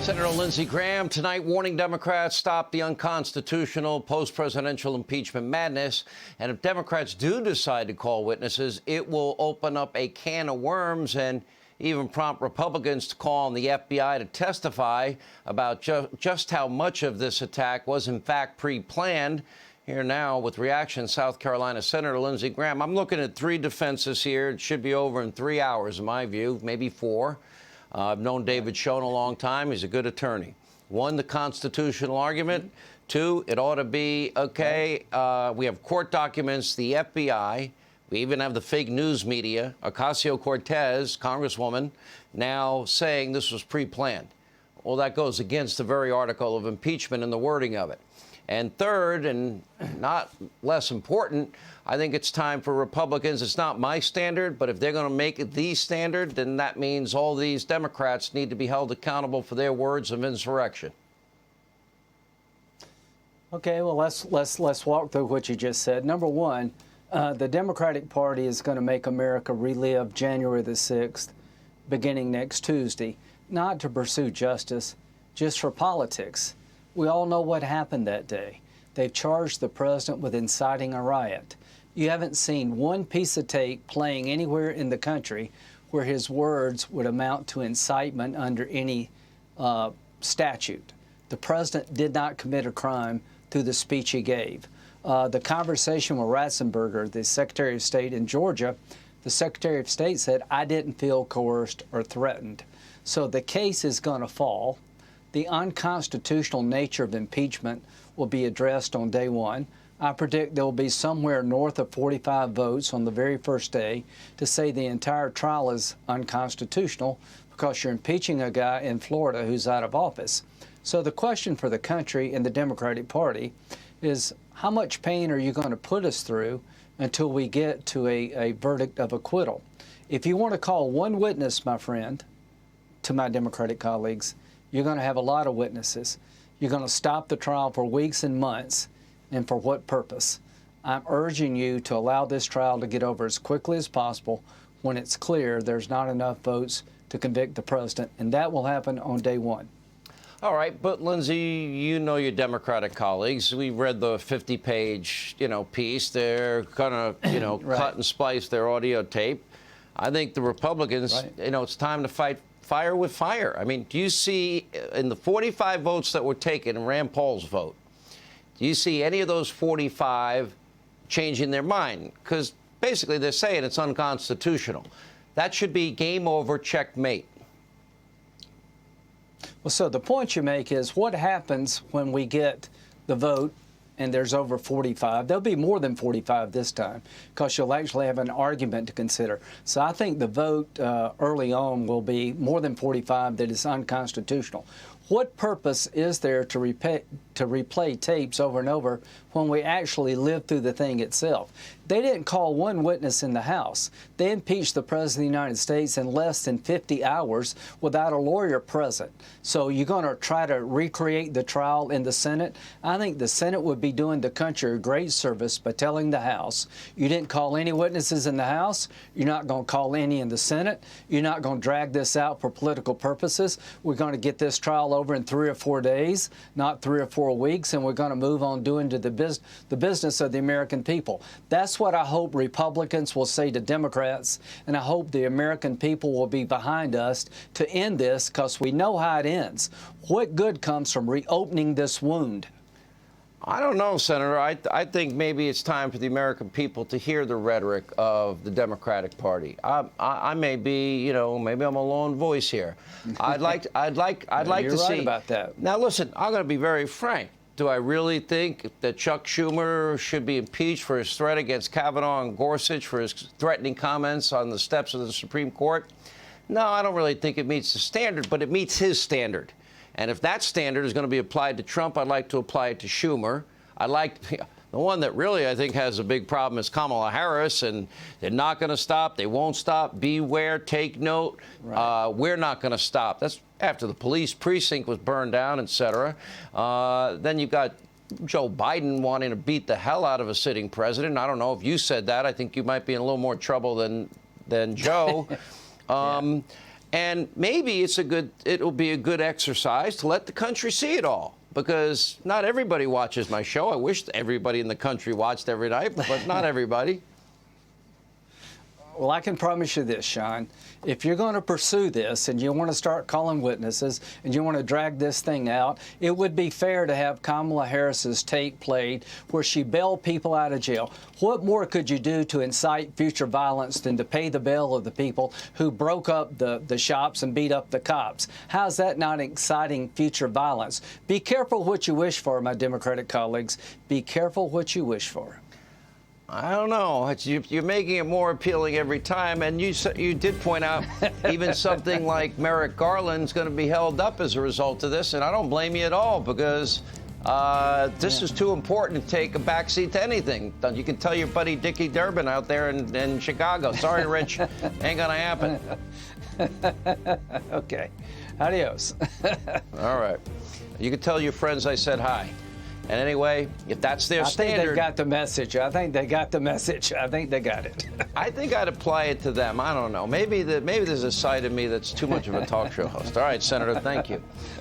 Senator Lindsey Graham tonight warning Democrats stop the unconstitutional post-presidential impeachment madness. And if Democrats do decide to call witnesses, it will open up a can of worms and even prompt Republicans to call on the FBI to testify about just how much of this attack was in fact pre-planned. Here now with reaction, South Carolina Senator Lindsey Graham. I'm looking at 3 defenses here. It should be over in 3 hours, in my view, maybe 4. I've known David Schoen a long time. He's a good attorney. 1, the constitutional argument. 2, it ought to be okay. We have court documents, the FBI. We even have the fake news media, Ocasio-Cortez, Congresswoman, now saying this was pre-planned. Well, that goes against the very article of impeachment and the wording of it. And 3rd, and not less important, I think it's time for Republicans. It's not my standard, but if they're going to make it the standard, then that means all these Democrats need to be held accountable for their words of insurrection. Okay, well, let's walk through what you just said. Number one, the Democratic Party is going to make America relive January the 6th, beginning next Tuesday, not to pursue justice, just for politics. We all know what happened that day. They've charged the president with inciting a riot. You haven't seen one piece of tape playing anywhere in the country where his words would amount to incitement under any statute. The president did not commit a crime through the speech he gave. The conversation with Ratzenberger, the Secretary of State in Georgia, the Secretary of State said, "I didn't feel coerced or threatened." So the case is going to fall. The unconstitutional nature of impeachment will be addressed on day 1. I predict there will be somewhere north of 45 votes on the very first day to say the entire trial is unconstitutional because you're impeaching a guy in Florida who's out of office. So the question for the country and the Democratic Party is, how much pain are you going to put us through until we get to a verdict of acquittal? If you want to call one witness, my friend, to my Democratic colleagues, you're going to have a lot of witnesses. You're going to stop the trial for weeks and months. And for what purpose? I'm urging you to allow this trial to get over as quickly as possible when it's clear there's not enough votes to convict the president. And that will happen on day 1. All right, but Lindsey, you know your Democratic colleagues. We read the 50-page, piece. They're gonna, right. cut and splice their audio tape. I think the Republicans, right. It's time to fight fire with fire. I mean, do you see in the 45 votes that were taken in Rand Paul's vote, do you see any of those 45 changing their mind? Because basically they're saying it's unconstitutional. That should be game over, checkmate. Well, so the point you make is what happens when we get the vote and there's over 45. There'll be more than 45 this time because you'll actually have an argument to consider. So I think the vote early on will be more than 45 that is unconstitutional. What purpose is there to replay tapes over and over when we actually live through the thing itself? They didn't call one witness in the House. They impeached the President of the United States in less than 50 hours without a lawyer present. So you're going to try to recreate the trial in the Senate? I think the Senate would be doing the country a great service by telling the House, you didn't call any witnesses in the House, you're not going to call any in the Senate, you're not going to drag this out for political purposes. We're going to get this trial over in 3 or 4 days, not 3 or 4 weeks, and we're going to move on doing to the business of the American people. That's what I hope Republicans will say to Democrats, and I hope the American people will be behind us to end this because we know how it ends. What good comes from reopening this wound? I don't know, Senator. I think maybe it's time for the American people to hear the rhetoric of the Democratic Party. I may be, maybe I'm a lone voice here. I'd like to You're see. right about that. Now, listen, I'm going to be very frank. Do I really think that Chuck Schumer should be impeached for his threat against Kavanaugh and Gorsuch for his threatening comments on the steps of the Supreme Court? No, I don't really think it meets the standard, but it meets his standard. And if that standard is going to be applied to Trump, I'd like to apply it to Schumer. The one that really, I think, has a big problem is Kamala Harris, and they're not going to stop. They won't stop. Beware. Take note. Right. We're not going to stop. That's after the police precinct was burned down, et cetera. Then you've got Joe Biden wanting to beat the hell out of a sitting president. I don't know if you said that. I think you might be in a little more trouble than Joe. Yeah. And maybe it'll be a good exercise to let the country see it all, because not everybody watches my show. I wish everybody in the country watched every night, but not everybody. Well, I can promise you this, Sean. If you're going to pursue this and you want to start calling witnesses and you want to drag this thing out, it would be fair to have Kamala Harris's tape played where she bailed people out of jail. What more could you do to incite future violence than to pay the bail of the people who broke up the shops and beat up the cops? How's that not inciting future violence? Be careful what you wish for, my Democratic colleagues. Be careful what you wish for. I don't know. You're making it more appealing every time. And you did point out even something like Merrick Garland's going to be held up as a result of this. And I don't blame you at all, because this is too important to take a backseat to anything. You can tell your buddy Dickie Durbin out there in Chicago. Sorry, Rich, ain't going to happen. Okay. Adios. All right. You can tell your friends I said hi. And anyway, if that's their standard... I think they got the message. I think they got the message. I think they got it. I think I'd apply it to them. I don't know. Maybe there's a side of me that's too much of a talk show host. All right, Senator, thank you.